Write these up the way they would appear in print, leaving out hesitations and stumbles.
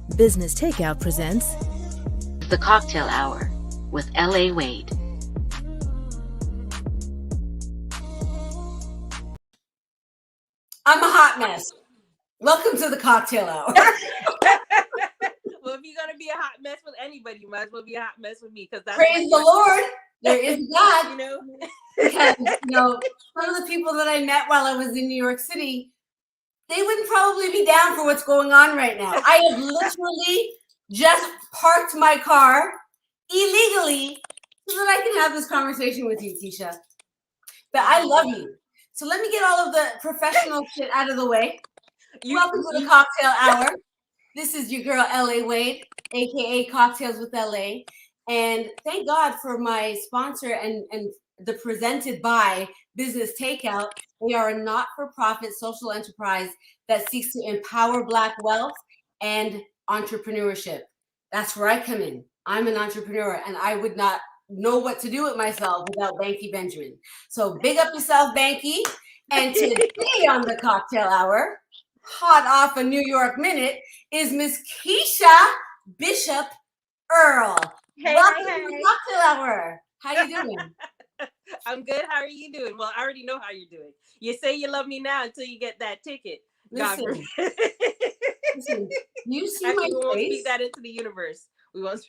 Business Takeout presents The Cocktale Hour with L.A. Wade. I'm a hot mess. Welcome to the Cocktale Hour. Well, if you're gonna be a hot mess with anybody, you might as well be a hot mess with me, because that's Praise the Lord. There is God. Because, some of the people that I met while I was in New York City, they wouldn't probably be down for what's going on right now. I have literally just parked my car illegally so that I can have this conversation with you, Kisha. But I love you. So let me get all of the professional shit out of the way. Welcome to the Cocktale Hour. This is your girl, L.A. Wade, a.k.a. Cocktails with L.A. And thank God for my sponsor and the presented by Business Takeout. We are a not-for-profit social enterprise that seeks to empower Black wealth and entrepreneurship. That's where I come in. I'm an entrepreneur, and I would not know what to do with myself without Banky Benjamin. So big up yourself, Banky. And today on the Cocktale Hour, hot off a New York minute, is Miss Kisha Bishop-Earle. Welcome to the Cocktale Hour. How you doing? I'm good. How are you doing? Well, I already know how you're doing. You say you love me now until you get that ticket. Listen, you see Actually, my we won't face? speak that into the universe. We won't.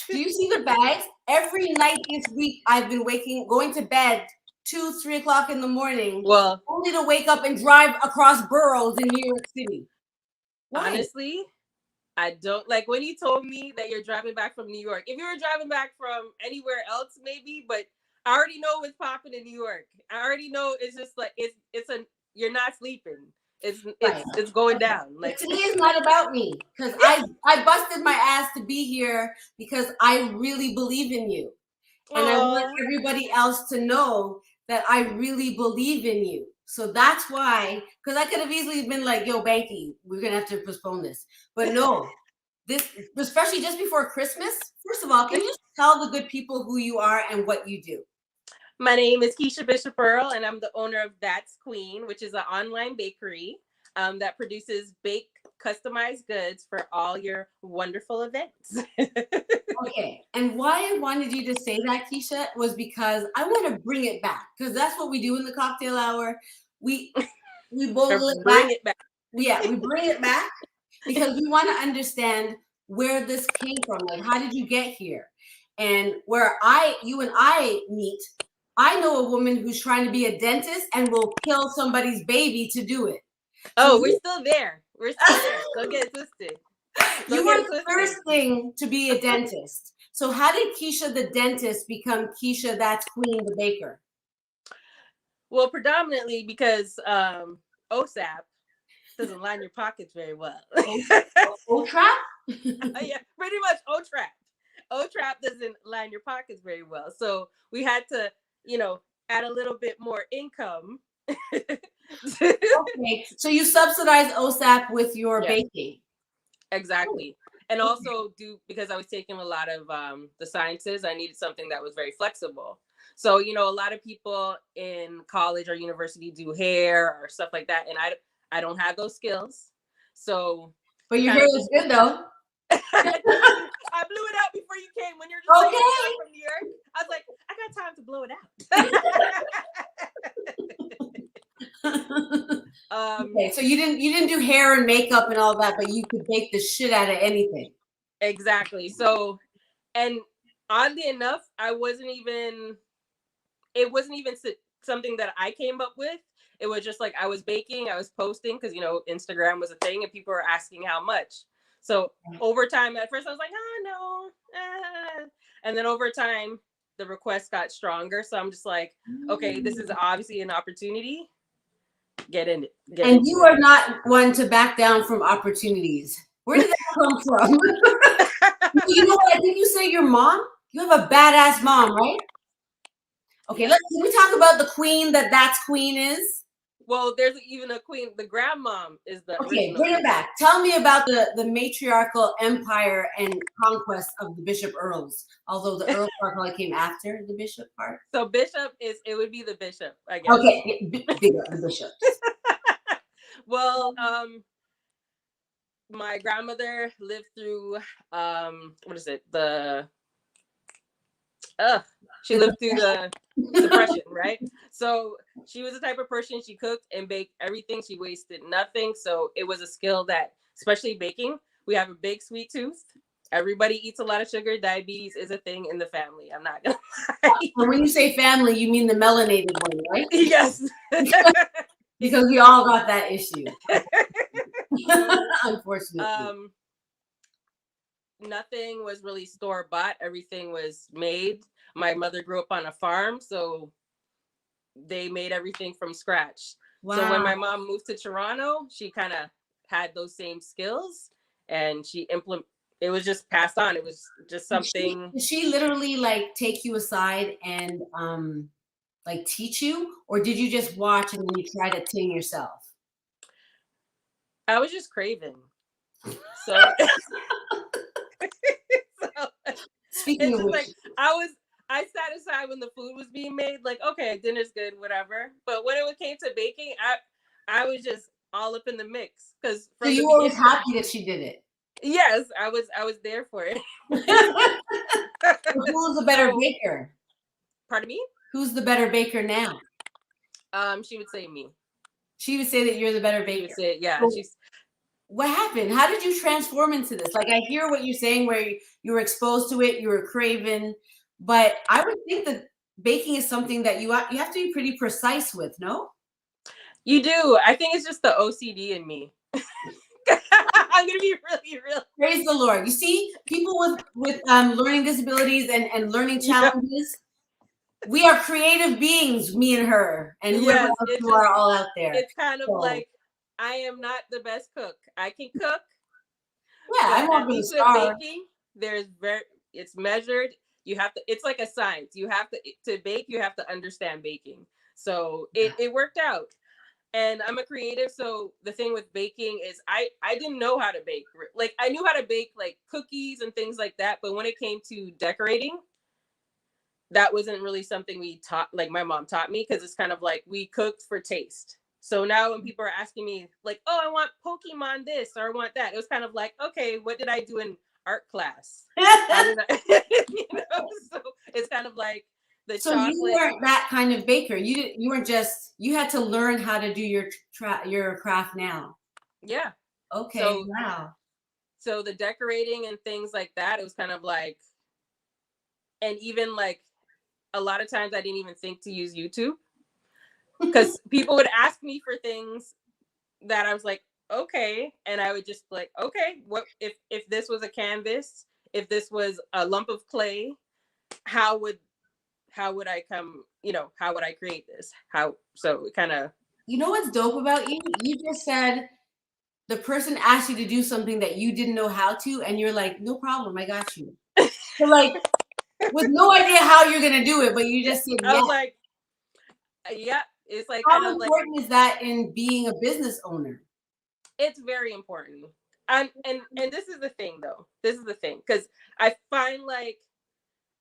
Do you see the bags? Every night this week, I've been going to bed 2-3 o'clock in the morning. Well, only to wake up and drive across boroughs in New York City. Why? Honestly, I don't like when you told me that you're driving back from New York. If you were driving back from anywhere else, maybe, but I already know what's popping in New York. I already know it's just like you're not sleeping. It's going down. Like, today is not about me, because I busted my ass to be here because I really believe in you. And I want everybody else to know that I really believe in you. So that's why, because I could have easily been like, yo, Banky, we're going to have to postpone this. But no, this, especially just before Christmas. First of all, can you tell the good people who you are and what you do? My name is Kisha Bishop-Earle, and I'm the owner of That's Queen, which is an online bakery that produces baked, customized goods for all your wonderful events. Okay, and why I wanted you to say that, Kisha, was because I want to bring it back, because that's what we do in the Cocktail Hour. We bowl it back. Yeah, we bring it back because we want to understand where this came from. Like, how did you get here? And where you and I meet, I know a woman who's trying to be a dentist and will kill somebody's baby to do it. Oh, we're still there. We're still there. Don't get twisted. You were the first thing to be a dentist. So how did Kisha the dentist become Kisha That's Queen the baker? Well, predominantly because OSAP doesn't line your pockets very well. O-trap? Yeah, pretty much O-trap. O-trap doesn't line your pockets very well. So we had to, add a little bit more income. Okay, so you subsidize OSAP with your baking. Exactly. And also because I was taking a lot of the sciences, I needed something that was very flexible. So, a lot of people in college or university do hair or stuff like that. And I don't have those skills. So. But your hair is good though. I blew it out before you came. When you're just from New York, I was like, I got time to blow it out. Okay, so you didn't do hair and makeup and all that, but you could bake the shit out of anything. Exactly. So, and oddly enough, it wasn't even something that I came up with. It was just like I was baking, I was posting because Instagram was a thing and people were asking how much. So over time, at first I was like, no. And then over time, the requests got stronger. So I'm just like, okay, this is obviously an opportunity. Get in it. And you are not one to back down from opportunities. Where did that come from? You know what? I think you say your mom? You have a badass mom, right? Okay, can we talk about the queen That's Queen is? Well, there's even a queen. The grandmom is the original. Bring it back. Tell me about the matriarchal empire and conquest of the Bishop-Earles. Although the Earl part probably came after the Bishop part. So Bishop it would be the Bishop, I guess. Okay, bigger the Bishop. Well, my grandmother lived through what is it? She lived through the depression, right? So she was the type of person, she cooked and baked everything. She wasted nothing. So it was a skill that, especially baking, we have a big sweet tooth. Everybody eats a lot of sugar. Diabetes is a thing in the family. I'm not gonna lie. And when you say family, you mean the melanated one, right? Yes. Because we all got that issue. Unfortunately. Nothing was really store-bought. Everything was made. My mother grew up on a farm, so they made everything from scratch. Wow. So when my mom moved to Toronto, she kind of had those same skills, and it was just passed on. It was just something. Did she literally like take you aside and like teach you, or did you just watch and then you try to ting yourself? I was just craving. So, speaking of which, like I sat aside when the food was being made, like, okay, dinner's good, whatever. But when it came to baking, I was just all up in the mix. Because so you were always happy that she did it. Yes, I was there for it. Who's the better baker? Pardon me? Who's the better baker now? She would say me. She would say that you're the better baker. She would say, yeah. So, what happened? How did you transform into this? Like, I hear what you're saying, where you were exposed to it, you were craving, but I would think that baking is something that you have to be pretty precise with, no? You do. I think it's just the OCD in me. I'm gonna be really real. Praise the Lord. You see, people with learning disabilities and learning challenges, we are creative beings, me and her, and whoever else you are all out there. It's kind of like, I am not the best cook. I can cook. Yeah, I'm not going to starve. Baking, it's measured. You have to. It's like a science. You have to bake. You have to understand baking. So it worked out. And I'm a creative, so the thing with baking is I didn't know how to bake. Like, I knew how to bake like cookies and things like that, but when it came to decorating, that wasn't really something we taught. Like, my mom taught me, because it's kind of like we cooked for taste. So now when people are asking me like, oh, I want Pokemon this or I want that, it was kind of like, okay, what did I do in art class? So it's kind of like, so chocolate. You weren't that kind of baker. You weren't just, you had to learn how to do your craft now. Yeah. Okay. So, wow. So the decorating and things like that, it was kind of like, and even like a lot of times I didn't even think to use YouTube, because people would ask me for things that I was like, okay. And I would just like, okay, what if this was a canvas, if this was a lump of clay, how would I how would I create this? So it kind of. You know what's dope about you? You just said the person asked you to do something that you didn't know how to, and you're like, no problem, I got you. So like, with no idea how you're going to do it, but you just said, I was like, yeah. It's like, how important is that in being a business owner? It's very important. And this is the thing, though. This is the thing. Because I find like,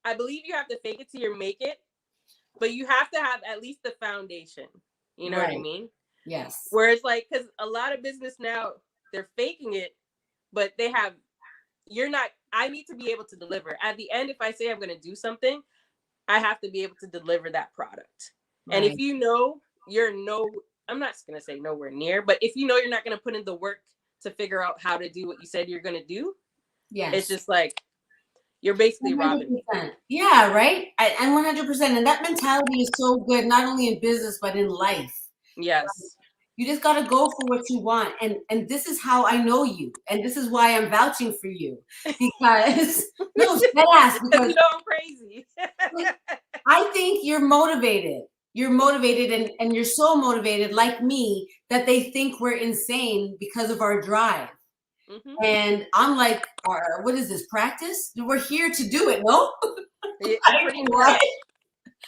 I believe you have to fake it till you make it, but you have to have at least the foundation. You know what I mean? Yes. Whereas like, because a lot of business now, they're faking it, but I need to be able to deliver. At the end, if I say I'm going to do something, I have to be able to deliver that product. Right. And if I'm not going to say nowhere near, but if you know you're not going to put in the work to figure out how to do what you said you're going to do, it's just like, you're basically 100%. Robbing. Yeah, right? And 100%. And that mentality is so good, not only in business, but in life. Yes. You just got to go for what you want. And this is how I know you. And this is why I'm vouching for you. Because, no, deadass, because I'm crazy. I think you're motivated. You're motivated and you're so motivated, like me, that they think we're insane because of our drive. Mm-hmm. And I'm like, what is this, practice? We're here to do it, no? Pretty much.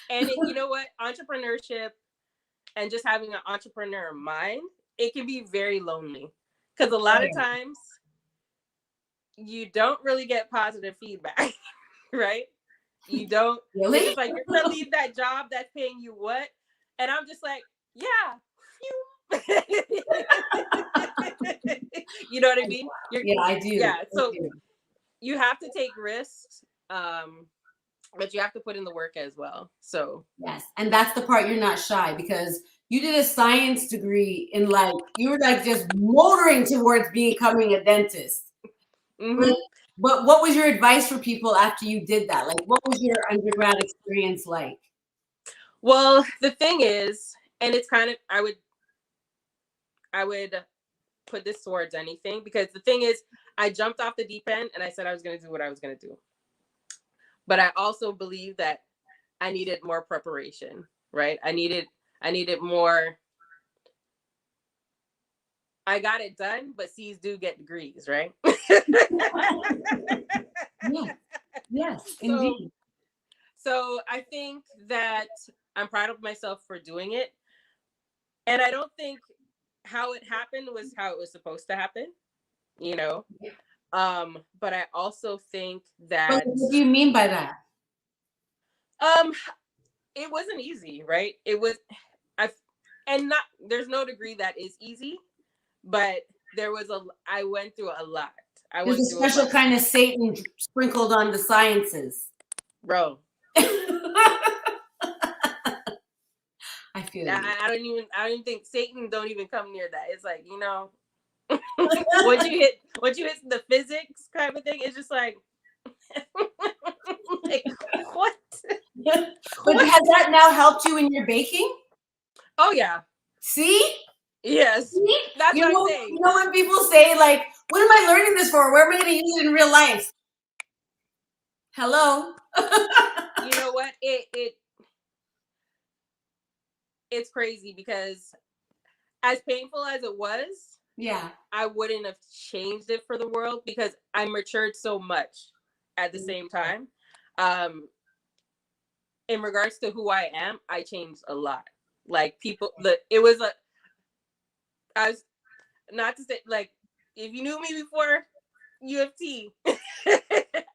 And you know what? Entrepreneurship and just having an entrepreneur mind, it can be very lonely. Because a lot of times, you don't really get positive feedback, right? You don't. Really? It's just like, you're going to leave that job that's paying you what? And I'm just like, yeah, You know what I mean? Yeah, I do. Yeah, so I do. you have to take risks, but you have to put in the work as well. So Yes, and that's the part you're not shy, because you did a science degree in, like, you were like just motoring towards becoming a dentist. mm-hmm. But what was your advice for people after you did that? Like, what was your undergrad experience like? Well, the thing is, and it's kind of, I would put this towards anything, because the thing is, I jumped off the deep end and I said I was going to do what I was going to do. But I also believe that I needed more preparation, right? I needed more. I got it done, but C's do get degrees, right? Yeah. Yes, indeed. So I think that I'm proud of myself for doing it. And I don't think how it happened was how it was supposed to happen, you know? But I also think that What do you mean by that? it wasn't easy, right? It was there's no degree that is easy, but I went through a lot. There's a special kind of Satan sprinkled on the sciences. Bro. I feel I don't even think Satan don't even come near that. It's like, you know, once you hit the physics kind of thing, it's just like, like what? But has that now helped you in your baking? Oh yeah. See? Yes. See? That's what I'm saying. You know when people say, like, what am I learning this for? Where am I going to use it in real life? Hello? You know what? It's crazy, because as painful as it was, yeah, I wouldn't have changed it for the world, because I matured so much at the same time. In regards to who I am, I changed a lot. Like I was, not to say, like, if you knew me before UFT,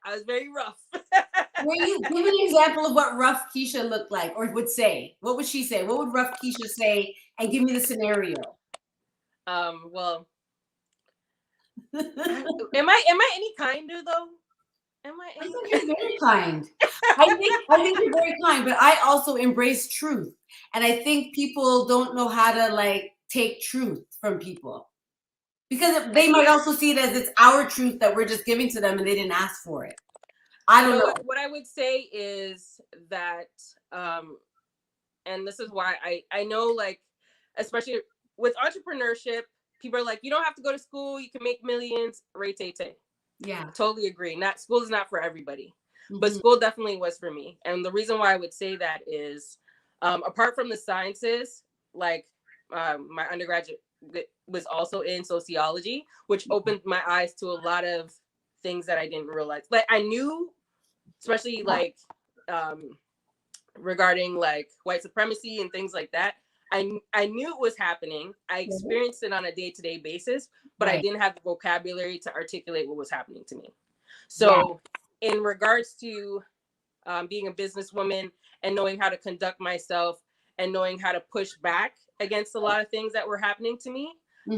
I was very rough. Give me an example of what rough Kisha looked like, or would say. What would she say? What would rough Kisha say? And give me the scenario. Well, am I any kinder though? I think you're very kind. I think you're very kind, but I also embrace truth. And I think people don't know how to, like, take truth from people, because they might also see it as it's our truth that we're just giving to them and they didn't ask for it. I don't know. What I would say is that, and this is why I know, like, especially with entrepreneurship, people are like, you don't have to go to school, you can make millions. Yeah, totally agree. School is not for everybody, but school definitely was for me. And the reason why I would say that is, apart from the sciences, like, my undergraduate was also in sociology, which opened my eyes to a lot of things that I didn't realize. Like, I knew, especially like, regarding like white supremacy and things like that. I knew it was happening. I experienced it on a day-to-day basis, but I didn't have the vocabulary to articulate what was happening to me. So in regards to being a businesswoman and knowing how to conduct myself and knowing how to push back against a lot of things that were happening to me,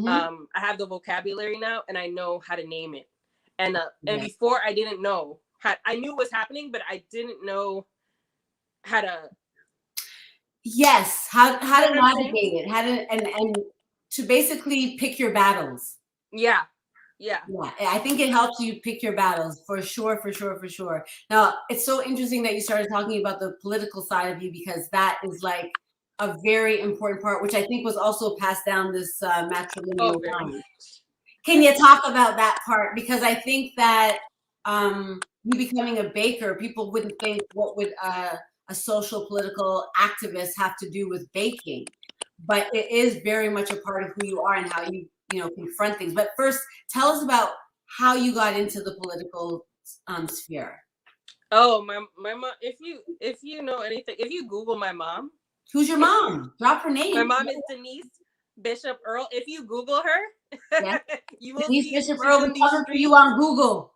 I have the vocabulary now, and I know how to name it. And before, I didn't know I knew it was happening, but I didn't know how to. Yes, how to navigate it, how to and to basically pick your battles. Yeah. I think it helps you pick your battles for sure. Now, it's so interesting that you started talking about the political side of you, because that is like a very important part, which I think was also passed down this matrilineal line. Can you talk about that part? Because I think that you becoming a baker, people wouldn't think, what would a social political activist have to do with baking? But it is very much a part of who you are and how you confront things. But first, tell us about how you got into the political sphere. Oh, my mom. If you know anything, if you Google my mom. Who's your mom? Drop her name. My mom is Denise Bishop-Earle. If you Google her, you will Denise see Bishop-Earle is coming for you on Google.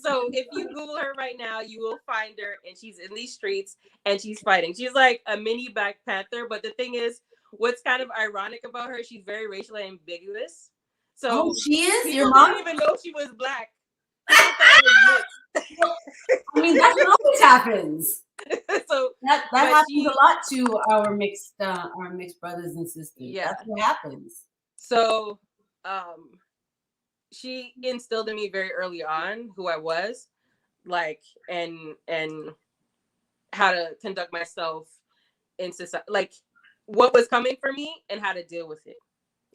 So if you Google her right now, you will find her, and she's in these streets and she's fighting. She's like a mini Black Panther. But the thing is, what's kind of ironic about her, she's very racially ambiguous. So oh, she is? people Your mom? didn't even know she was Black. People thought I was mixed. I mean, that's what always happens. So that happens a lot to our mixed brothers and sisters. Yeah. That's what happens. So she instilled in me very early on who I was, like, and how to conduct myself in society, like what was coming for me and how to deal with it.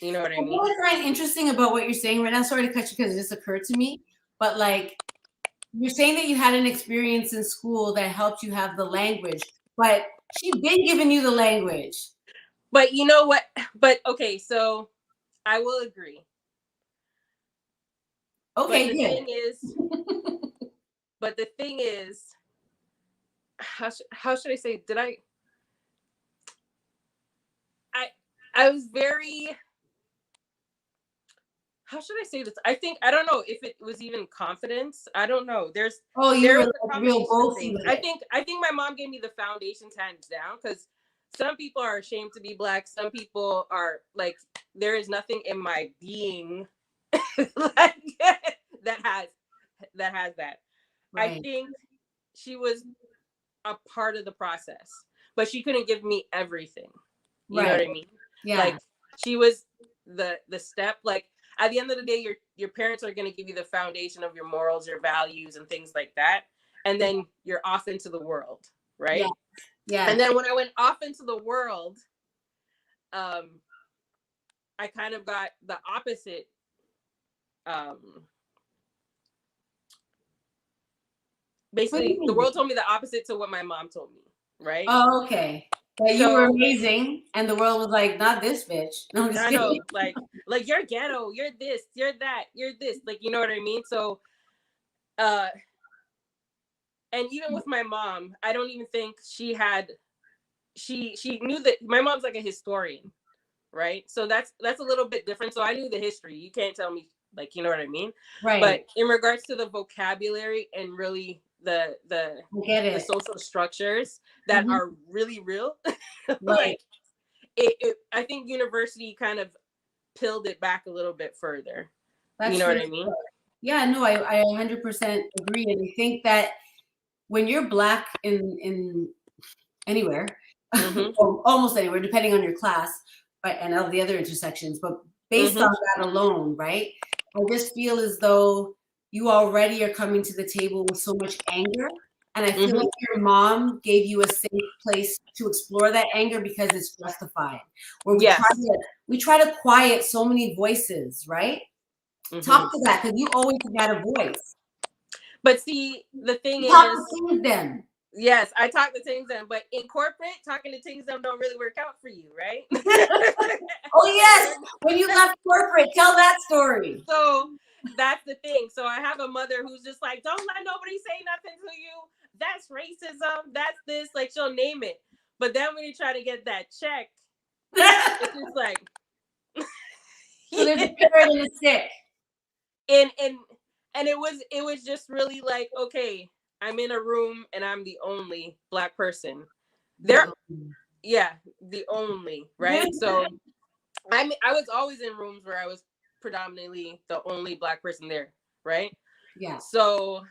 You know what I mean? What I find interesting about what you're saying right now, sorry to cut you because it just occurred to me, but like you're saying that you had an experience in school that helped you have the language, but she's been giving you the language. But you know what? But okay, so I will agree. Okay, but the thing is, how should I say? I was very, how should I say this? I don't know if it was even confidence. I don't know. There were was a like real combination of things. I think my mom gave me the foundations hands down, because some people are ashamed to be Black. Some people are like, there is nothing in my being like, that has that. Right. I think she was a part of the process, but she couldn't give me everything. You know what I mean? Yeah. Like she was the step. Like at the end of the day, your parents are going to give you the foundation of your morals, your values, and things like that, and then you're off into the world, right? Yeah. Yeah. And then when I went off into the world, I kind of got the opposite. Basically, the world told me the opposite to what my mom told me, right? Oh, okay. But you were amazing, and the world was like, not this bitch. No, I know, like you're ghetto, you're this, you're that, you're this, like, you know what I mean? So, and even with my mom, I don't even think she knew that my mom's like a historian, right? So that's a little bit different. So I knew the history. You can't tell me, like, you know what I mean? Right. But in regards to the vocabulary and really the social structures that are really real, like it I think university kind of peeled it back a little bit further. You know what I mean? Yeah, no, I 100% agree. And I think that when you're Black in anywhere, almost anywhere, depending on your class, right, and all the other intersections, but based on that alone, right? I just feel as though you already are coming to the table with so much anger. And I feel like your mom gave you a safe place to explore that anger because it's justified. Where we try to quiet so many voices, right? Talk to that, because you always had a voice. But see, the thing is, them. Yes, I talk to things them, but in corporate, talking to things them don't really work out for you, right? Oh yes, when you left corporate, tell that story. So that's the thing. So I have a mother who's just like, don't let nobody say nothing to you. That's racism. That's this. Like, she'll name it. But then when you try to get that check, it's just like, so there's a carrot and a stick. And it was just really like, okay, I'm in a room and I'm the only Black person there. Yeah, the only, right? So I was always in rooms where I was predominantly the only Black person there, right? Yeah. So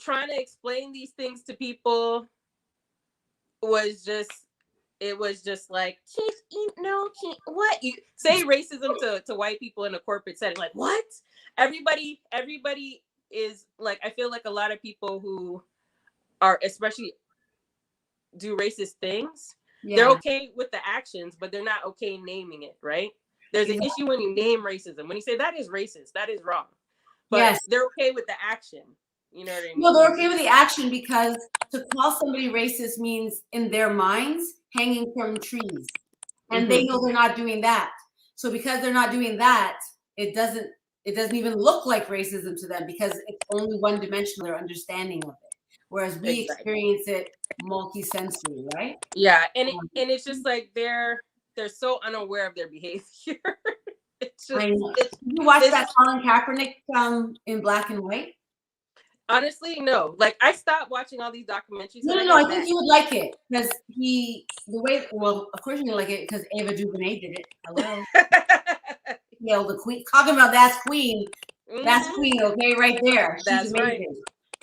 trying to explain these things to people was just like, what? You say racism to white people in a corporate setting, like, what? Everybody is like, I feel like a lot of people who are, especially do racist things, they're okay with the actions, but they're not okay naming it, right? There's an issue when you name racism. When you say that is racist, that is wrong. But they're okay with the action. You know what I mean? No, they're okay with the action because to call somebody racist means, in their minds, hanging from trees. And they know they're not doing that. So because they're not doing that, it doesn't even look like racism to them because it's only one-dimensional, their understanding of it. Whereas we experience it multi-sensory, right? Yeah, and it's just like they're so unaware of their behavior. It's just, you watch that Colin Kaepernick in Black and White? Honestly, no. Like I stopped watching all these documentaries. No. I think you would like it because of course you like it because Ava DuVernay did it. Hello. The queen. Talking about that's queen. That's queen. Okay, right there. She's that's amazing. Right.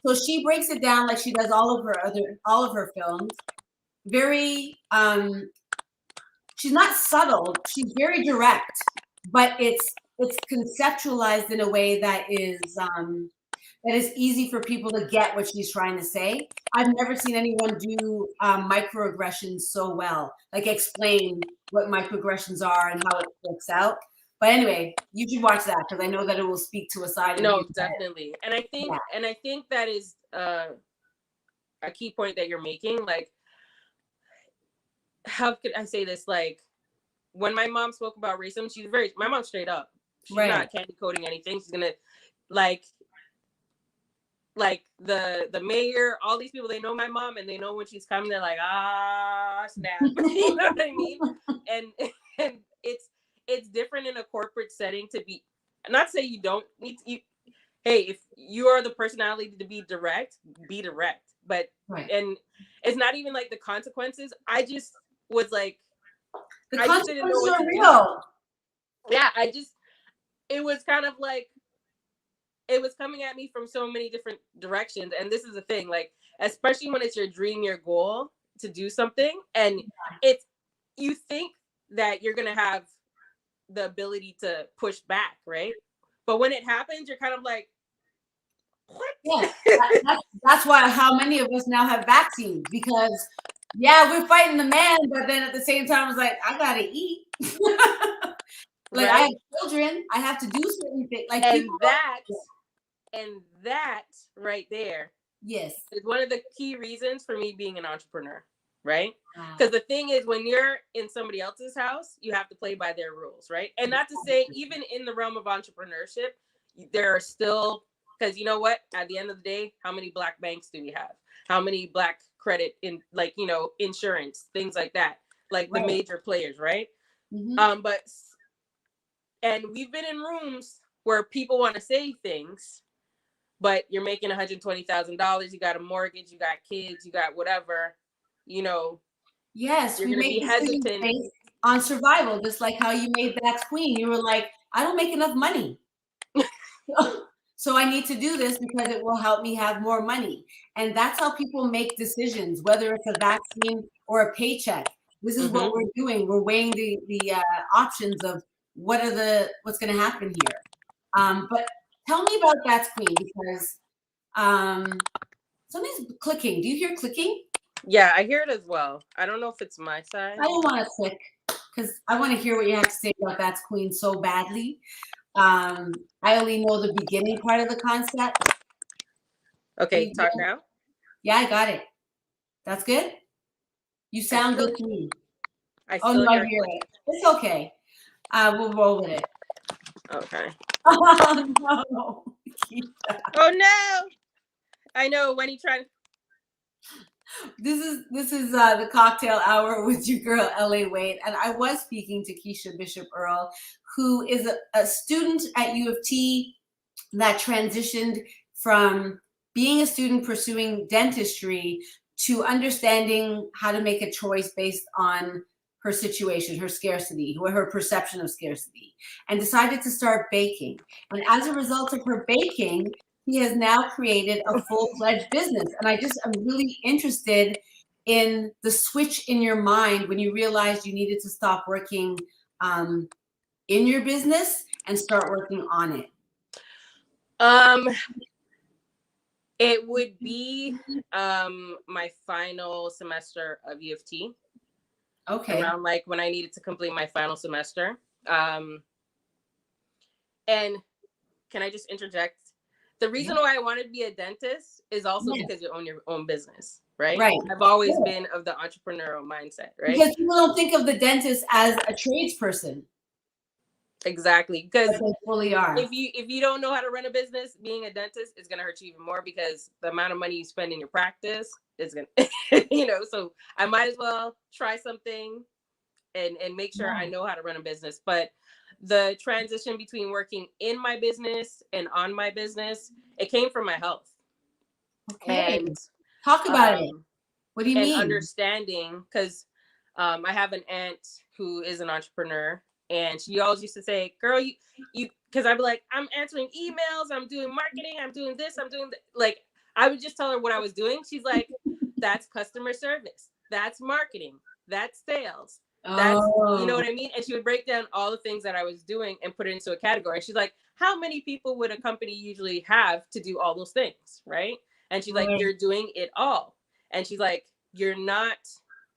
So she breaks it down like she does all of her films. Very. She's not subtle. She's very direct, but it's conceptualized in a way that is easy for people to get what she's trying to say. I've never seen anyone do microaggressions so well, like explain what microaggressions are and how it works out. But anyway, you should watch that because I know that it will speak to a side of you. No, definitely. And I think that is a key point that you're making. Like, how could I say this? Like, when my mom spoke about racism, my mom's straight up. She's not candy coating anything. She's gonna like the mayor, all these people, they know my mom and they know when she's coming, they're like, snap. You know what I mean? And it's different in a corporate setting to be, not to say you don't need to, hey, if you are the personality to be direct, but and it's not even like the consequences. I just was like, the consequences are real. Yeah, it was kind of like, it was coming at me from so many different directions. And this is the thing, like, especially when it's your dream, your goal to do something, and you think that you're going to have the ability to push back, right? But when it happens, you're kind of like, what? Yeah, that's why how many of us now have vaccines, because we're fighting the man, but then at the same time, it's like, I gotta eat. Like, I have children, I have to do certain things. Like, and that right there, yes, is one of the key reasons for me being an entrepreneur, right? Because the thing is, when you're in somebody else's house, you have to play by their rules, right? And not to say, even in the realm of entrepreneurship, there are still, because you know what? At the end of the day, how many black banks do we have? How many black credit in, like, you know, insurance, things like that, like the major players, right? And we've been in rooms where people want to say things, but you're making $120,000. You got a mortgage, you got kids, you got whatever, you know. Yes, we make decisions based on survival, just like how you made That's Queen. You were like, I don't make enough money. So I need to do this because it will help me have more money. And that's how people make decisions, whether it's a vaccine or a paycheck. This is what we're doing. We're weighing the options of what's going to happen here. But tell me about That's Queen, because something's clicking. Do you hear clicking? Yeah, I hear it as well. I don't know if it's my side. I don't want to click because I want to hear what you have to say about That's Queen so badly. I only know the beginning part of the concept. Okay, talk now. Yeah, I got it. That's good. You sound good to me. I hear it. It's okay. We'll roll with it. Okay. Oh no. Oh no. I know when you try. This is the Cocktale Hour with your girl LA Wade, and I was speaking to Kisha Bishop-Earle, who is a student at U of T that transitioned from being a student pursuing dentistry to understanding how to make a choice based on her situation, her scarcity, her perception of scarcity, and decided to start baking. And as a result of her baking, he has now created a full-fledged business. And I'm really interested in the switch in your mind when you realized you needed to stop working in your business and start working on it. It would be my final semester of U of T. Okay. Around like when I needed to complete my final semester. And can I just interject? The reason why I wanted to be a dentist is also because you own your own business, right? Right. I've always been of the entrepreneurial mindset, right? Because people don't think of the dentist as a tradesperson. Exactly, because they fully are. If you don't know how to run a business, being a dentist is going to hurt you even more, because the amount of money you spend in your practice is going to, so I might as well try something and make sure I know how to run a business. But the transition between working in my business and on my business, it came from my health. Okay. And Talk about it. What do you and mean? understanding, because I have an aunt who is an entrepreneur, and she always used to say, girl, you because I'd be like, I'm answering emails, I'm doing marketing, I'm doing this, I'm doing like, I would just tell her what I was doing. She's like, that's customer service, that's marketing, that's sales, that's, you know what I mean? And she would break down all the things that I was doing and put it into a category. And she's like, how many people would a company usually have to do all those things, right? And she's like, you're doing it all. And she's like, you're not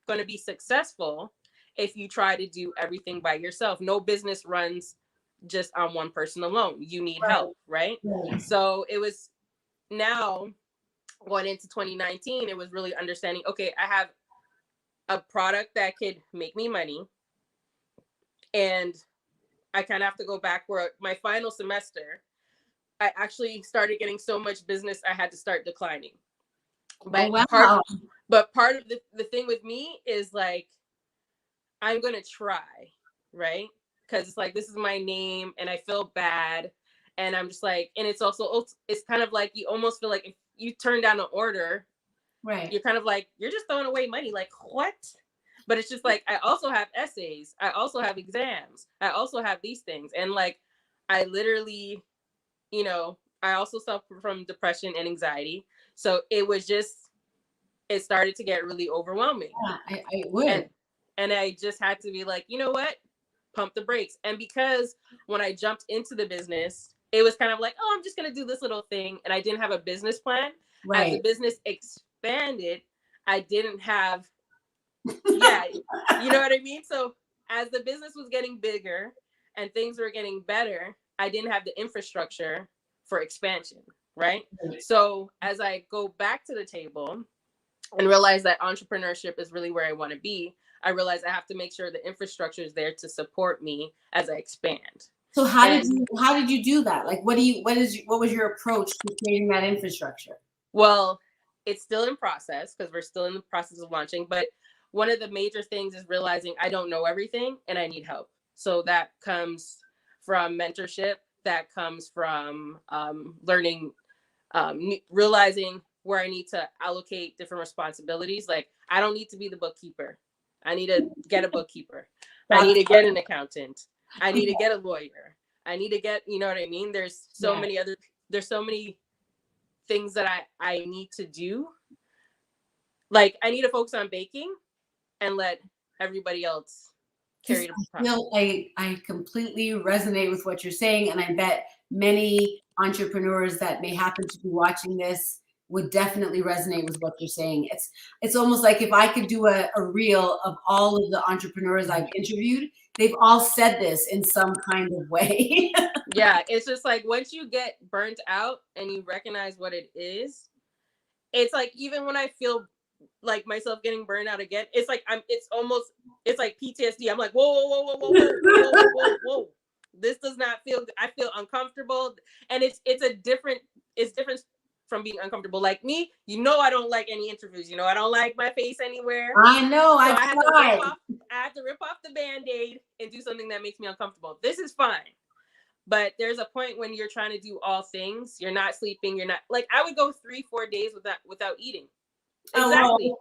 going to be successful if you try to do everything by yourself. No business runs just on one person alone. You need help, right? So it was now going into 2019, it was really understanding, okay, I have a product that could make me money. And I kind of have to go back where my final semester, I actually started getting so much business, I had to start declining. But part of the thing with me is like, I'm going to try, right? Because it's like, this is my name and I feel bad. And I'm just like, and it's also, it's kind of like, you almost feel like if you turn down an order, right, you're kind of like, you're just throwing away money. Like, what? But it's just like, I also have essays. I also have exams. I also have these things. And like, I literally, you know, I also suffer from depression and anxiety. So it was just, it started to get really overwhelming. Yeah, I would. And I just had to be like, you know what? Pump the brakes. And because when I jumped into the business, it was kind of like, oh, I'm just going to do this little thing. And I didn't have a business plan. Right. As the business expanded, I didn't have, yeah, you know what I mean? So as the business was getting bigger and things were getting better, I didn't have the infrastructure for expansion, right? So as I go back to the table and realize that entrepreneurship is really where I want to be, I realized I have to make sure the infrastructure is there to support me as I expand. So how did you do that? Like, what was your approach to creating that infrastructure? Well, it's still in process because we're still in the process of launching. But one of the major things is realizing I don't know everything and I need help. So that comes from mentorship. That comes from learning, realizing where I need to allocate different responsibilities. Like, I don't need to be the bookkeeper. I need to get a bookkeeper. I need to get an accountant. I need to get a lawyer. I need to get, you know what I mean? There's so many things that I need to do. Like, I need to focus on baking and let everybody else carry the process. I completely resonate with what you're saying. And I bet many entrepreneurs that may happen to be watching this would definitely resonate with what you're saying. It's almost like if I could do a reel of all of the entrepreneurs I've interviewed, they've all said this in some kind of way. Yeah, it's just like once you get burnt out and you recognize what it is, it's like even when I feel like myself getting burned out again, it's like it's like PTSD. I'm like, whoa. This does not feel good. I feel uncomfortable. And it's different from being uncomfortable. Like me, you know, I don't like any interviews. You know, I don't like my face anywhere. I know. So I have to rip off the Band-Aid and do something that makes me uncomfortable. This is fine. But there's a point when you're trying to do all things. You're not sleeping. You're not, like, I would go 3-4 days without eating. Exactly.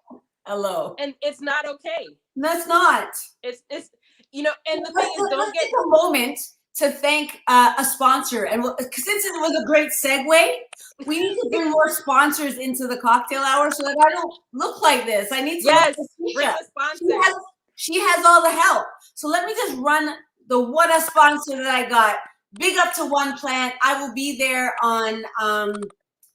Hello. And it's not okay. That's not. It's you know, and the thing is, don't get a moment to thank a sponsor. And since it was a great segue, we need to bring more sponsors into the Cocktale Hour so that I don't look like this. I need to bring a sponsor. She has all the help. So let me just run the what a sponsor that I got. Big up to One Plant. I will be there on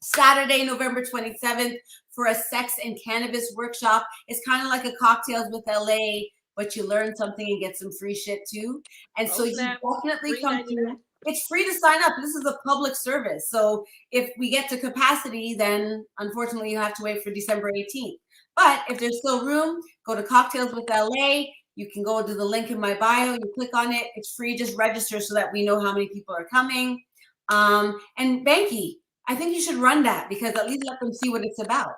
Saturday, November 27th for a sex and cannabis workshop. It's kind of like a Cocktails with LA, but you learn something and get some free shit too. And so you definitely come through. It's free to sign up. This is a public service. So if we get to capacity, then unfortunately you have to wait for December 18th. But if there's still room, go to Cocktails with LA. You can go to the link in my bio. You click on it. It's free. Just register so that we know how many people are coming. And Banky, I think you should run that because at least let them see what it's about.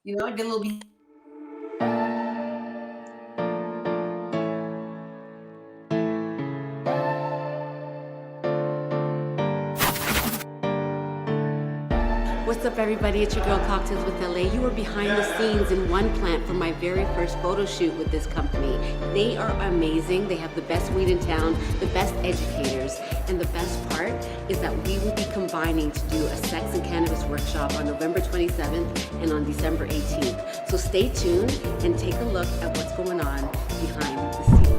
You know, I did a little. What's up, everybody? It's your girl Cocktails with LA. You were behind the scenes in one plant for my very first photo shoot with this company. They are amazing. They have the best weed in town, the best educators, and the best part is that we will be combining to do a sex and cannabis workshop on November 27th and on December 18th. So stay tuned and take a look at what's going on behind the scenes.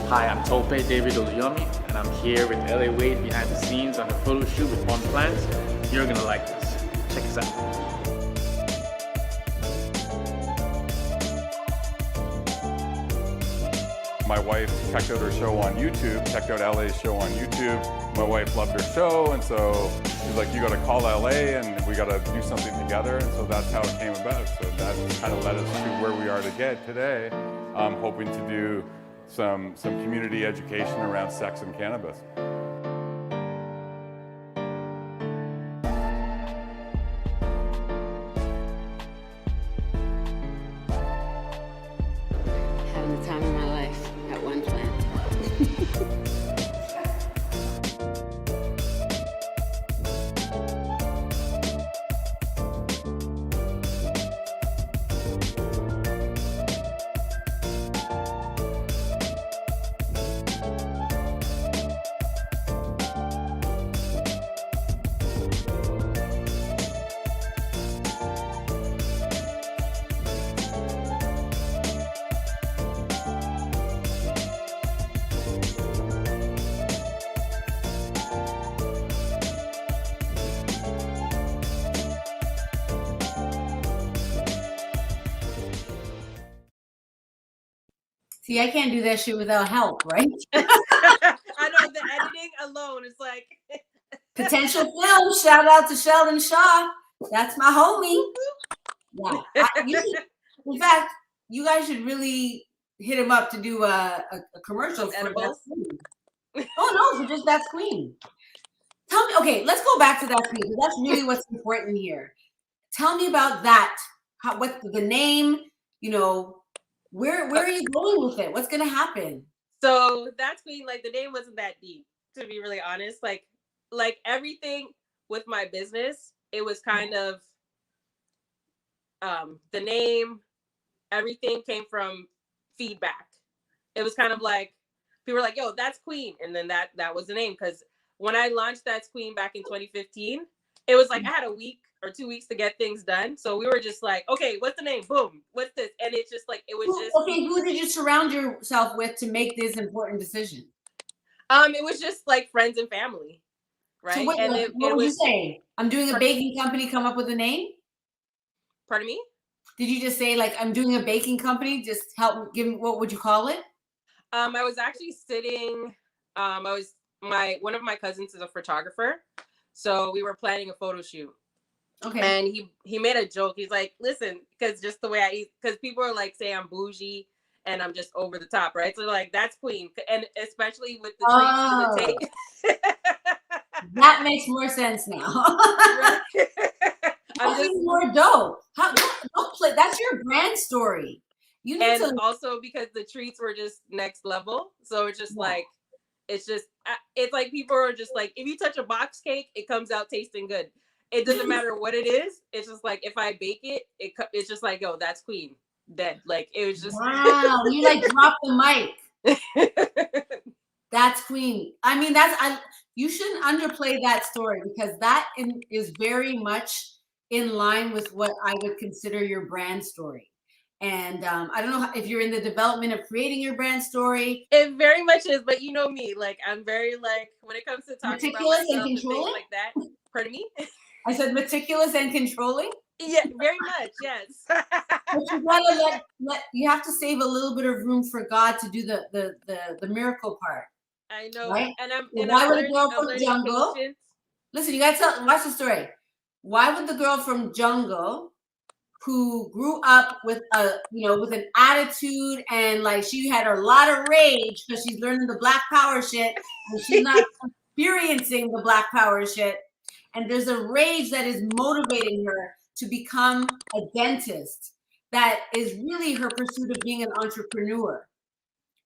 Hi, I'm Tope David Oluyomi, and I'm here with LA Wade behind the scenes on a photo shoot with One Plant. You're gonna like this. Check us out. My wife checked out her show on YouTube, checked out LA's show on YouTube. My wife loved her show, and so she's like, you gotta call LA and we gotta do something together. And so that's how it came about. So that kind of led us to where we are today. I'm hoping to do some community education around sex and cannabis. Having the time of my life at One Plant. See, I can't do that shit without help, right? I know the editing alone is like Potential Film, shout out to Sheldon Shaw. That's my homie. Yeah. In fact, you guys should really hit him up to do a commercial for That's Queen. Oh, no, for just That's Queen. Tell me, okay, let's go back to That's Queen, because that's really what's important here. Tell me about that. What the name, where are you going with it? What's going to happen? So That's Queen, like the name wasn't that deep, to be really honest. Like everything with my business, it was kind of the name, everything came from feedback. It was kind of like people were like, yo, That's Queen. And then that was the name. Because when I launched That's Queen back in 2015, it was like I had a week or 2 weeks to get things done. So we were just like, okay, what's the name? Boom. What's this? And it's just like, it was just. Okay, who did you surround yourself with to make this important decision? It was just like friends and family. Right. So what would you say? I'm doing a baking company, come up with a name? Pardon me? Did you just say like, I'm doing a baking company? Just help give me, what would you call it? I was actually sitting, one of my cousins is a photographer. So we were planning a photo shoot. Okay. And he made a joke. He's like, listen, because just the way I eat, because people are like, say I'm bougie and I'm just over the top, right? So like, That's Queen. And especially with the treats to the take. That makes more sense now. I'm just more dope. Don't play. That's your brand story. You need to. Also because the treats were just next level. So it's just like, it's like people are just like, if you touch a box cake, it comes out tasting good. It doesn't matter what it is. It's just like, if I bake it, it's just like, yo, That's Queen. Dead. Like, it was just. Wow. You like drop the mic. That's Queen. I mean, you shouldn't underplay that story, because that is very much in line with what I would consider your brand story. And I don't know if you're in the development of creating your brand story. It very much is, but you know me, like I'm very like when it comes to talking meticulous about myself and controlling, and things like that. Pardon me? I said meticulous and controlling. Yeah, very much. Yes. But you gotta you have to save a little bit of room for God to do the miracle part. I know, right? And why would a girl from Jungle? Listen, you gotta watch the story. Why would the girl from Jungle, who grew up with with an attitude and like she had a lot of rage because she's learning the Black Power shit and she's not experiencing the Black Power shit, and there's a rage that is motivating her to become a dentist, that is really her pursuit of being an entrepreneur,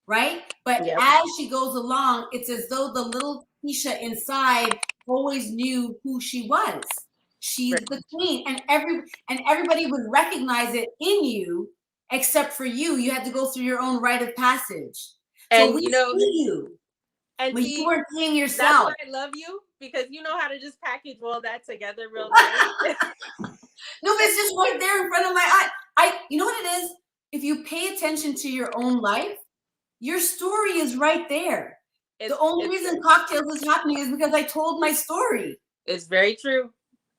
right? But as she goes along, it's as though the little Kisha inside always knew who she was. She's the queen, and everybody would recognize it in you, except for you. You had to go through your own rite of passage. And so we see you, and but see, you weren't seeing yourself. That's why I love you, because you know how to just package all that together real nice. No, but it's just right there in front of my eye. You know what it is? If you pay attention to your own life, your story is right there. The only reason Cocktails is happening is because I told my story. It's very true.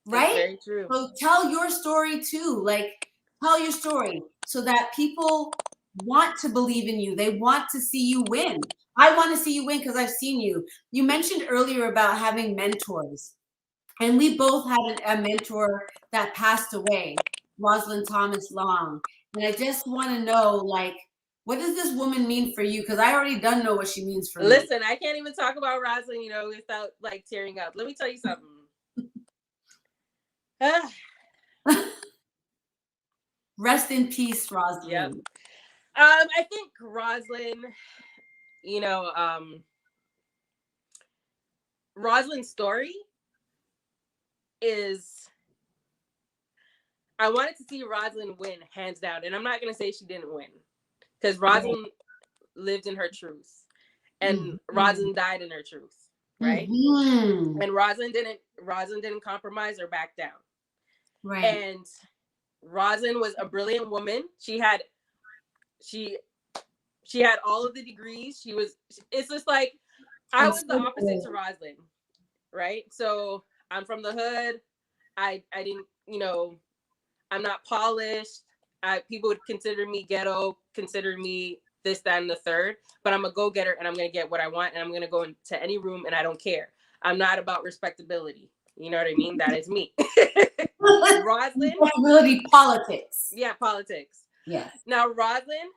Right? It's very true. So tell your story too. Like, tell your story so that people want to believe in you. They want to see you win. I want to see you win because I've seen you. You mentioned earlier about having mentors. And we both had a mentor that passed away, Rosalind Thomas Long. And I just want to know, like, what does this woman mean for you? Because I already done know what she means for me. Listen, I can't even talk about Rosalind, without like tearing up. Let me tell you something. Rest in peace, Rosalind. Yep. I think Rosalind, Rosalind's story is, I wanted to see Rosalind win hands down. And I'm not going to say she didn't win, because Rosalind lived in her truth, and Rosalind died in her truth. Right. And Rosalind didn't compromise or back down. Right. And Rosalind was a brilliant woman. She had all of the degrees. It's just like, I was the opposite to Rosalind. Right. So I'm from the hood. I didn't, I'm not polished. People would consider me ghetto, consider me this, that, and the third, but I'm a go-getter, and I'm going to get what I want, and I'm going to go into any room, and I don't care. I'm not about respectability. You know what I mean? That is me. Rosalind. Respectability politics. Yeah, politics. Yes. Now, Rosalind,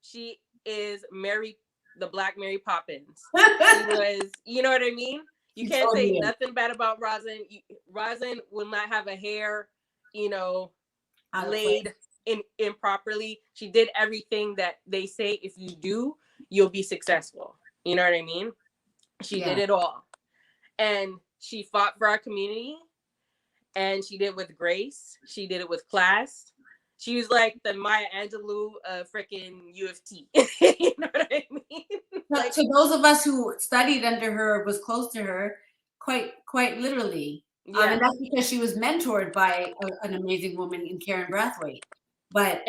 she is the Black Mary Poppins. She was, you know what I mean? You can't say nothing bad about Rosalind. Rosalind will not have a hair, laid improperly. She did everything that they say if you do, you'll be successful. You know what I mean? She did it all. And she fought for our community, and she did it with grace. She did it with class. She was like the Maya Angelou freaking U of T. You know what I mean? Like, to those of us who studied under her, was close to her, quite literally. Yeah. And that's because she was mentored by an amazing woman in Karen Brathwaite. But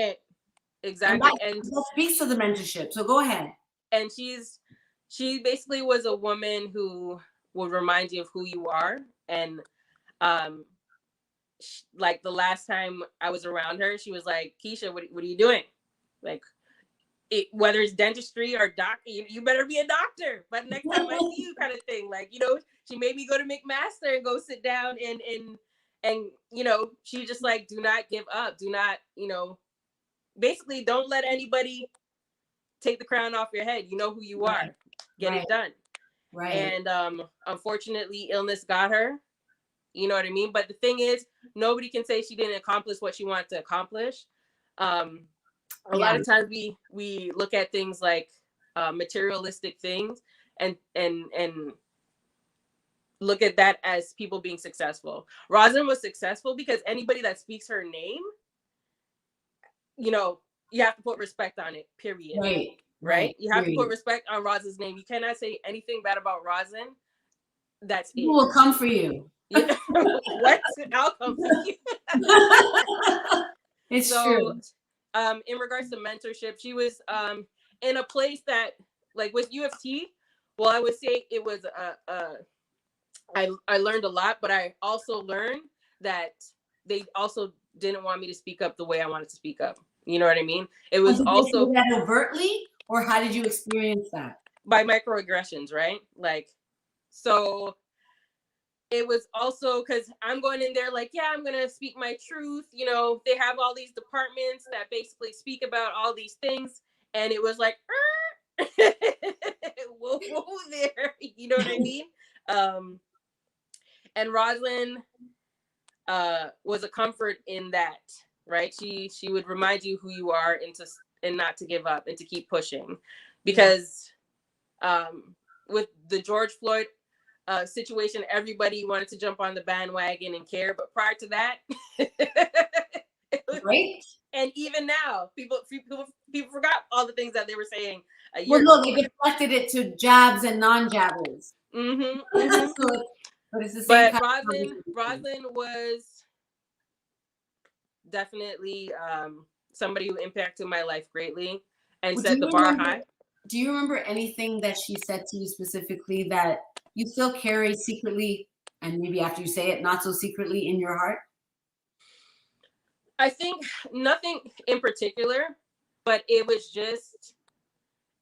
exactly, and that speaks to the mentorship. So go ahead. And she basically was a woman who will remind you of who you are. And like the last time I was around her, she was like, Kisha, what are you doing? Like, whether it's dentistry or doctor, you better be a doctor. But next time I see you, kind of thing. Like, she made me go to McMaster and go sit down and she just like, do not give up. Do not, basically don't let anybody take the crown off your head. You know who you are. Get it done. Right. And unfortunately, illness got her. You know what I mean? But the thing is, nobody can say she didn't accomplish what she wanted to accomplish. A lot of times we look at things like materialistic things and look at that as people being successful. Rosalind was successful because anybody that speaks her name, you have to put respect on it, period. Right? You have to put respect on Rosalind's name. You cannot say anything bad about Rosalind. That's People will come for you. What? I'll come for you. It's true. In regards to mentorship, she was in a place that, like with U of T, well, I would say it was I learned a lot, but I also learned that they also didn't want me to speak up the way I wanted to speak up. You know what I mean? It was also do that overtly, or how did you experience that? By microaggressions, right? Like, so it was also because I'm going in there like, I'm going to speak my truth. They have all these departments that basically speak about all these things. And it was like, whoa there. You know what I mean? And Rosalind was a comfort in that, right? She would remind you who you are and not to give up and to keep pushing. Because with the George Floyd situation, everybody wanted to jump on the bandwagon and care. But prior to that, right? And even now, people forgot all the things that they were saying a Well, year no, ago. they deflected it to jabs and non-jabbers. So, but it's the same. But Roslyn was definitely somebody who impacted my life greatly and set the bar high. Do you remember anything that she said to you specifically that you still carry secretly, and maybe after you say it, not so secretly in your heart? I think nothing in particular, but it was just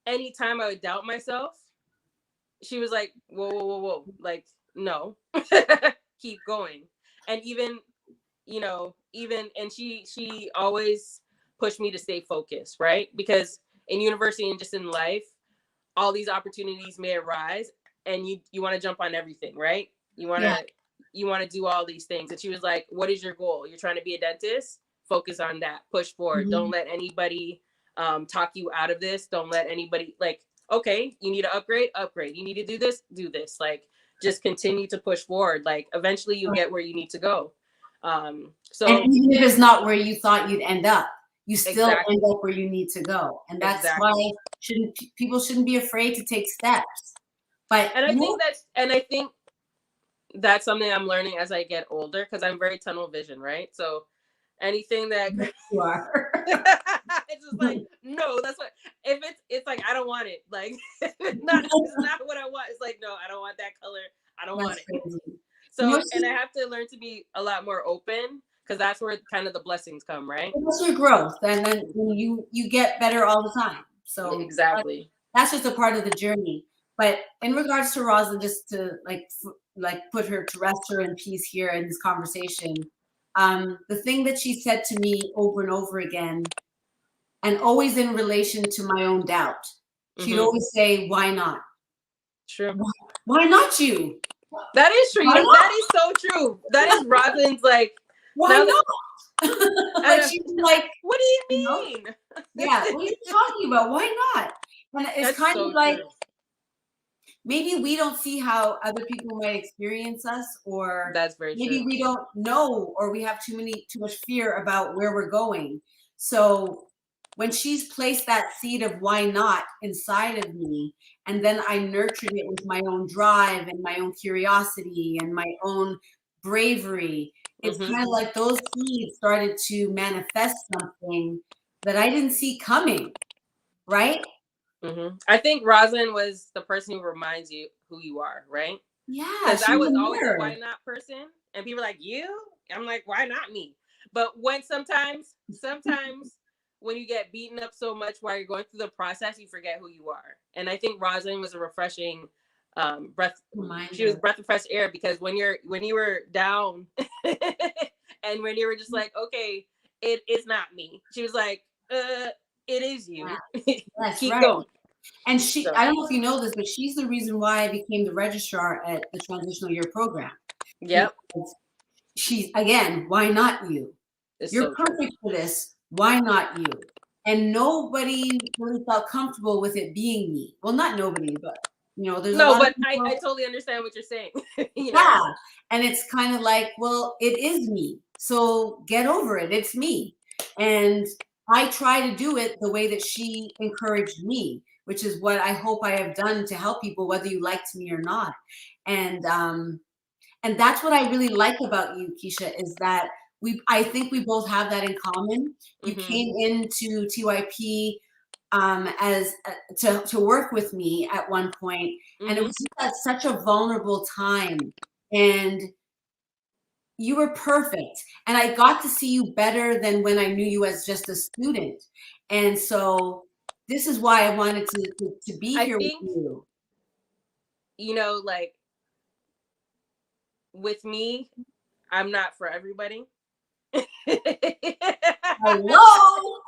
anytime I would doubt myself, she was like, whoa. Like, no, keep going. And even, and she always pushed me to stay focused, right? Because in university and just in life, all these opportunities may arise and you want to jump on everything, right? You want to do all these things. And she was like, what is your goal? You're trying to be a dentist? Focus on that. Push forward. Mm-hmm. Don't let anybody talk you out of this. Don't let anybody okay, you need to upgrade. You need to do this. Like, just continue to push forward. Like, eventually you'll get where you need to go. So, and even if it's not where you thought you'd end up, you still end up where you need to go. And that's why people shouldn't be afraid to take steps. But I think that's something I'm learning as I get older, because I'm very tunnel vision, right? So anything that you are, it's just like, no, that's what. If it's like, I don't want it. Like, it's not what I want. It's like, no, I don't want that color. I don't want it. So, and I have to learn to be a lot more open, because that's where kind of the blessings come, right? That's your growth, and then you get better all the time. So exactly, that's just a part of the journey. But in regards to Roslyn, just to put her to rest her in peace here in this conversation, the thing that she said to me over and over again, and always in relation to my own doubt, she'd always say, "Why not?" True. Why not you? That is true. That is so true. That is Roslyn's like. Why not? Like, she's like, what do you mean? Yeah, what are you talking about? Why not? And it's kind of like, true. Maybe we don't see how other people might experience us, or that's very maybe true. We don't know, or we have too much fear about where we're going. So when she's placed that seed of why not inside of me, and then I nurtured it with my own drive and my own curiosity and my own bravery, it's kind of like those seeds started to manifest something that I didn't see coming, right? Mm-hmm. I think Roslyn was the person who reminds you who you are, right? Yeah. Because I was always a why not person, and people are like, you? I'm like, why not me? But when sometimes when you get beaten up so much while you're going through the process, you forget who you are. And I think Roslyn was a refreshing breath. She was breath of fresh air, because when you were down and when you were just like, okay, it's not me, she was like, it is you. Keep going. And I don't know if you know this, but she's the reason why I became the registrar at the transitional year program. Yep. She's, again, why not you? You're so perfect for this. Why not you? And nobody really felt comfortable with it being me. Well, not nobody, but there's a lot of people. I totally understand what you're saying. Yeah. And it's kind of like, well, it is me. So get over it. It's me. And I try to do it the way that she encouraged me, which is what I hope I have done to help people, whether you liked me or not. And that's what I really like about you, Kisha, is that I think we both have that in common. You came into TYP to work with me at one point, and it was just at such a vulnerable time, and you were perfect, and I got to see you better than when I knew you as just a student. And so this is why I wanted to be here with you. Like, with me, I'm not for everybody. Hello.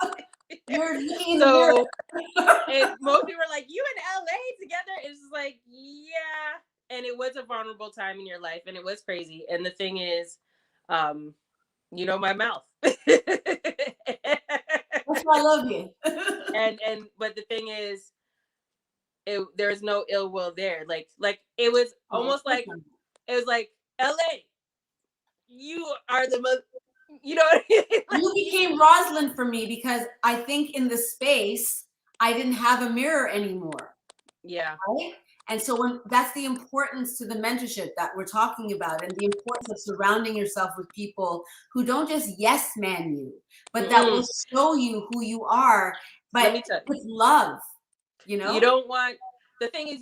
You're looking so and most people are like, you in LA together? It's just like, yeah. And it was a vulnerable time in your life, and it was crazy. And the thing is, my mouth. That's why I love you. But the thing is, there's no ill will there. Like it was almost like it was like LA, you are the most, you know what I mean? You became Rosalind for me because I think in the space I didn't have a mirror anymore. Yeah. Right? And so that's the importance to the mentorship that we're talking about, and the importance of surrounding yourself with people who don't just yes man you, but that will show you who you are, but with love, you know? The thing is,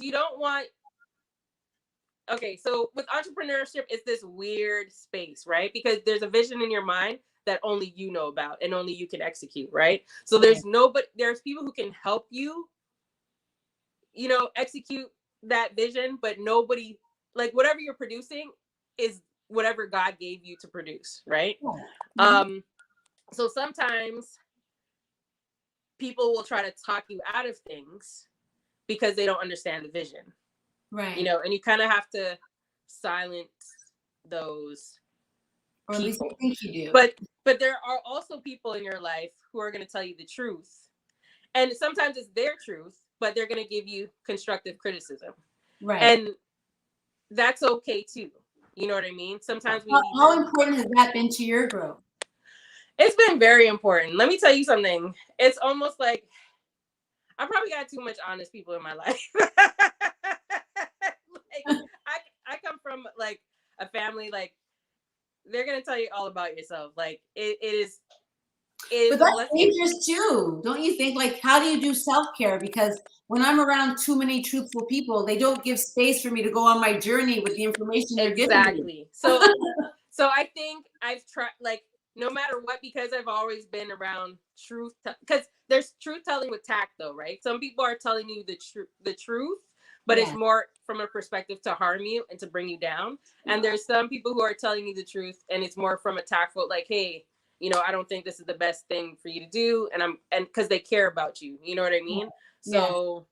okay, so with entrepreneurship, it's this weird space, right? Because there's a vision in your mind that only you know about and only you can execute, right? So there's people who can help you, execute that vision, but nobody, like whatever you're producing is whatever God gave you to produce, right? So sometimes people will try to talk you out of things because they don't understand the vision. Right. And you kind of have to silence those or at least you think you do. But there are also people in your life who are going to tell you the truth. And sometimes it's their truth, but they're going to give you constructive criticism. Right. And that's okay too. You know what I mean? Sometimes how important has that been to your growth? It's been very important. Let me tell you something. It's almost like I probably got too much honest people in my life. I come from like a family, like they're gonna tell you all about yourself. Like it is. But that's dangerous too, don't you think? Like, how do you do self-care? Because when I'm around too many truthful people, they don't give space for me to go on my journey with the information they're giving me. So I think I've tried, like, no matter what, because I've always been around truth, because there's truth telling with tact, though, right? Some people are telling you the truth, but it's more from a perspective to harm you and to bring you down. And there's some people who are telling you the truth, and it's more from a tactful, like, hey, I don't think this is the best thing for you to do, and because they care about you, you know what I mean? So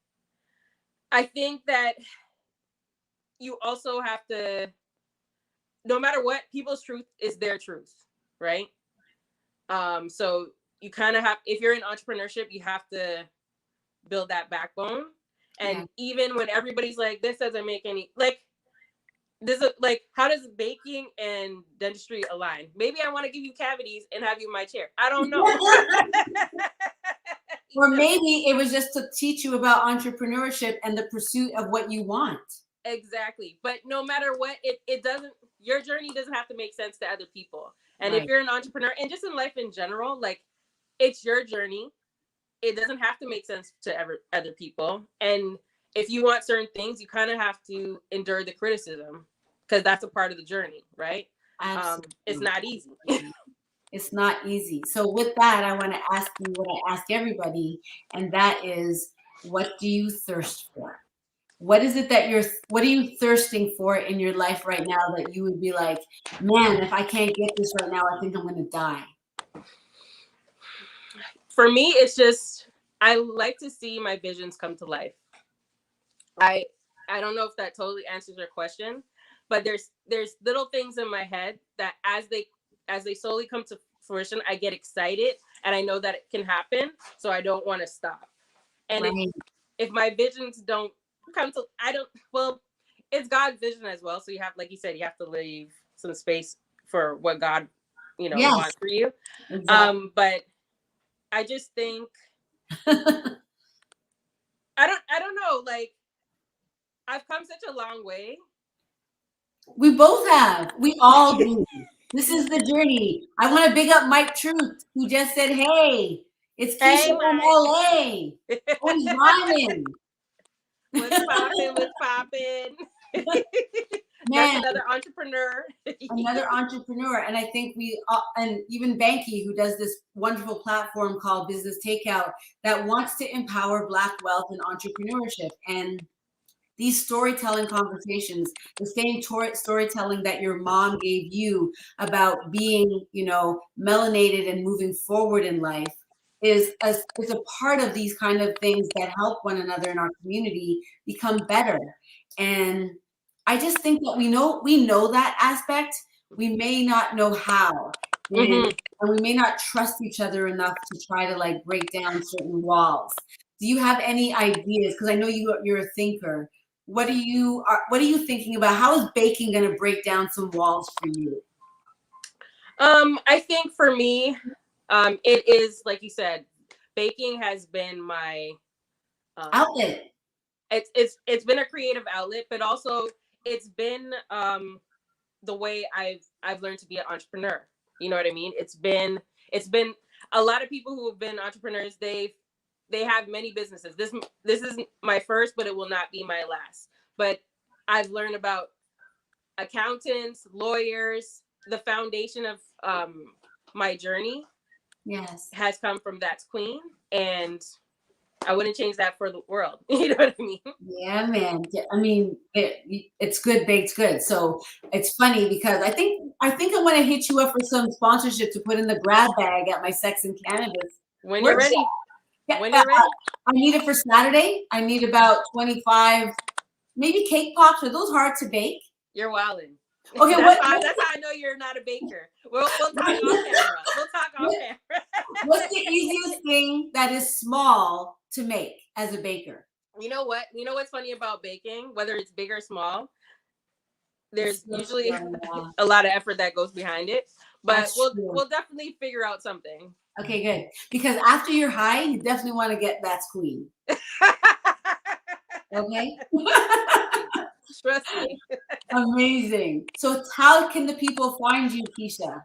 I think that you also have to, no matter what, people's truth is their truth, right? So you kind of have, if you're in entrepreneurship, you have to build that backbone. And even when everybody's like, this doesn't make any, like, this is like, how does baking and dentistry align? Maybe I want to give you cavities and have you in my chair. I don't know. Or maybe it was just to teach you about entrepreneurship and the pursuit of what you want. Exactly. But no matter what, it doesn't, your journey doesn't have to make sense to other people. And if you're an entrepreneur, and just in life in general, like, it's your journey. It doesn't have to make sense to other people. And if you want certain things, you kind of have to endure the criticism, because that's a part of the journey, right? It's not easy. It's not easy. So with that, I want to ask you what I ask everybody, and that is, what do you thirst for? What is it that what are you thirsting for in your life right now that you would be like, man, if I can't get this right now, I think I'm going to die? For me, it's just, I like to see my visions come to life. I don't know if that totally answers your question, but there's little things in my head that as they slowly come to fruition, I get excited and I know that it can happen. So I don't want to stop. And if my visions don't come to, it's God's vision as well. So you have, like you said, you have to leave some space for what God, wants for you. Exactly. But I just think, I don't know, like, I've come such a long way. We both have. We all do. This is the journey. I want to big up Mike Truth, who just said, hey, it's Kisha from LA. Who's rhyming? What's poppin'? Man, that's another entrepreneur. Another entrepreneur. And I think and even Banky, who does this wonderful platform called Business Takeout, that wants to empower Black wealth and entrepreneurship. And these storytelling conversations, the same storytelling that your mom gave you about being, melanated and moving forward in life, is a part of these kind of things that help one another in our community become better. And I just think that we know that aspect. We may not know how, and we may not trust each other enough to try to, like, break down certain walls. do you have any ideas? Because I know you're a thinker. What are you thinking about? How is baking going to break down some walls for you? I think for me, it is like you said, baking has been my outlet. It's been a creative outlet, but also it's been the way I've learned to be an entrepreneur. You know what I mean? It's been a lot of people who have been entrepreneurs. They have many businesses. This is my first, but it will not be my last. But I've learned about accountants, lawyers. The foundation of my journey, has come from That's Queen, and I wouldn't change that for the world. You know what I mean? Yeah, man. I mean, it's good baked good. So it's funny because I think I want to hit you up for some sponsorship to put in the grab bag at my Sex and Cannabis. When you're ready. Yeah, when you're ready. I need it for Saturday. I need about 25, maybe cake pops. Are those hard to bake? You're wilding. Okay, that's how I know you're not a baker. We'll talk off camera. What's the easiest thing that is small to make as a baker? You know what? You know what's funny about baking? Whether it's big or small, there's usually a lot of effort that goes behind it. But we'll definitely figure out something. Okay, good. Because after you're high, you definitely want to get That's Queen. Okay. Trust me. Amazing. So how can the people find you, Kisha?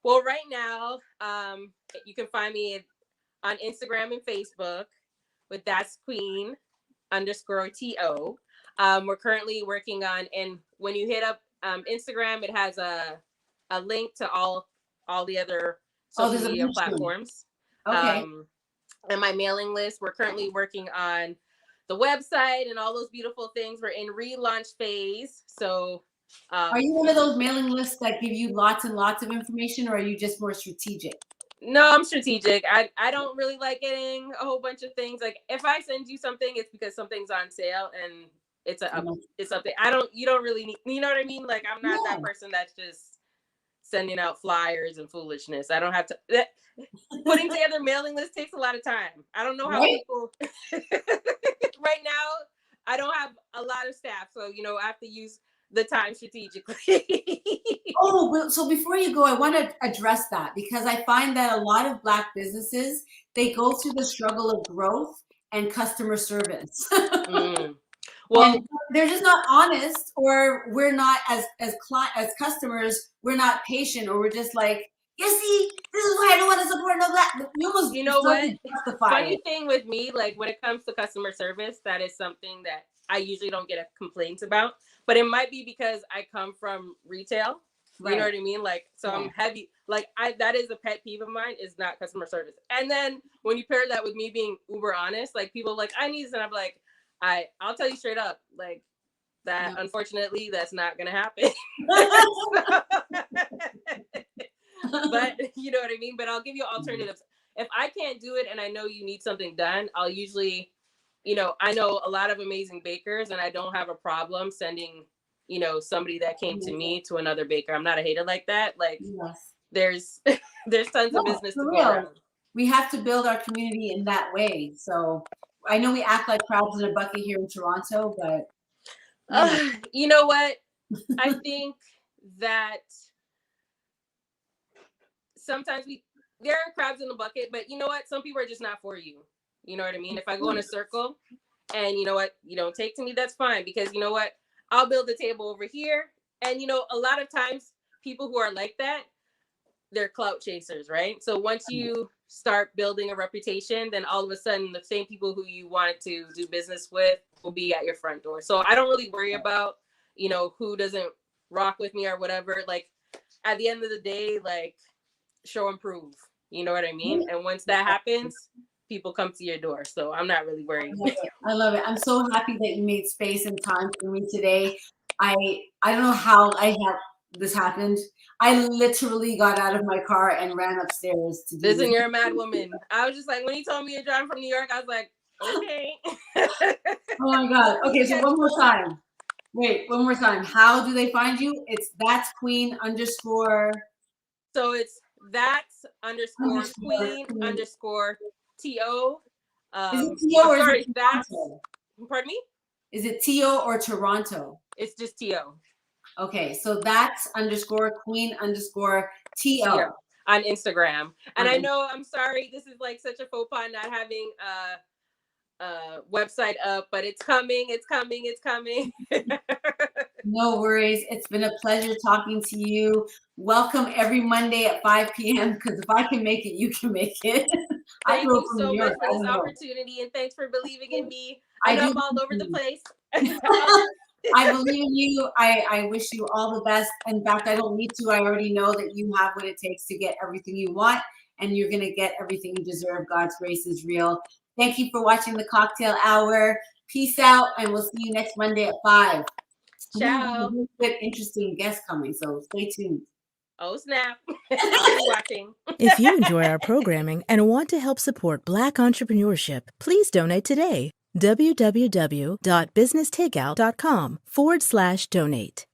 Well, right now, you can find me on Instagram and Facebook with That's Queen _TO. We're currently working on, and when you hit up Instagram, it has a link to all the other social media platforms. Okay. And my mailing list, we're currently working on the website and all those beautiful things. We're in relaunch phase. So are you one of those mailing lists that give you lots and lots of information, or are you just more strategic? No, I'm strategic. I don't really like getting a whole bunch of things. Like if I send you something, it's because something's on sale and it's something you don't really need, you know what I mean? Like I'm not that person that's just sending out flyers and foolishness. I don't have to putting together mailing lists takes a lot of time. I don't know how people right now, I don't have a lot of staff, so I have to use the time strategically. So before you go, I want to address that because I find that a lot of Black businesses, they go through the struggle of growth and customer service. Well, and they're just not honest, or we're not as customers, we're not patient, or we're just like, you see, this is why I don't want to support no Black. You know what? Funny thing with me, like when it comes to customer service, that is something that I usually don't get complaints about. But it might be because I come from retail. Right. You know what I mean? Like, so I'm heavy. Like, that is a pet peeve of mine, is not customer service. And then when you pair that with me being uber honest, like people are like, I need this, and I'm like, I'll tell you straight up, like that. Unfortunately, that's not gonna happen. But you know what I mean? But I'll give you alternatives. If I can't do it and I know you need something done, I'll usually, I know a lot of amazing bakers, and I don't have a problem sending, somebody that came to me to another baker. I'm not a hater like that. Like there's tons of business to go around. We have to build our community in that way. So I know we act like crabs in a bucket here in Toronto, but you know what? I think that sometimes there are crabs in the bucket, but you know what? Some people are just not for you. You know what I mean? If I go in a circle and you know what, you don't take to me, that's fine, because you know what? I'll build a table over here. And a lot of times people who are like that, they're clout chasers, right? So once you start building a reputation, then all of a sudden the same people who you wanted to do business with will be at your front door. So I don't really worry about, who doesn't rock with me or whatever. Like at the end of the day, like show and prove, you know what I mean? And once that happens, people come to your door. So I'm not really worried. I love it. I'm so happy that you made space and time for me today. I don't know how this happened. I literally got out of my car and ran upstairs to do this. Listen, you're a mad woman. I was just like, when you told me you're driving from New York, I was like, okay. Oh my God. Okay, so one more time. Wait, one more time. How do they find you? It's That's Queen _. So it's That's _Queen _TO. Is it T.O. or sorry, is it that's, Toronto? pardon me? Is it T.O. or Toronto? It's just T.O. Okay, so that's _Queen_T.O. T.O. on Instagram. And I know, I'm sorry, this is like such a faux pas not having website up, but it's coming. No worries. It's been a pleasure talking to you. Welcome every Monday at 5 p.m. because if I can make it, you can make it. Thank you so much for this opportunity, and thanks for believing in me. I know I'm all over the place. I believe in you. I wish you all the best. In fact, I don't need to. I already know that you have what it takes to get everything you want, and you're going to get everything you deserve. God's grace is real. Thank you for watching the Cocktale Hour. Peace out, and we'll see you next Monday at 5. Ciao. Good, interesting guest coming, so stay tuned. Oh, snap. I'll be watching. If you enjoy our programming and want to help support Black entrepreneurship, please donate today. www.businesstakeout.com/donate.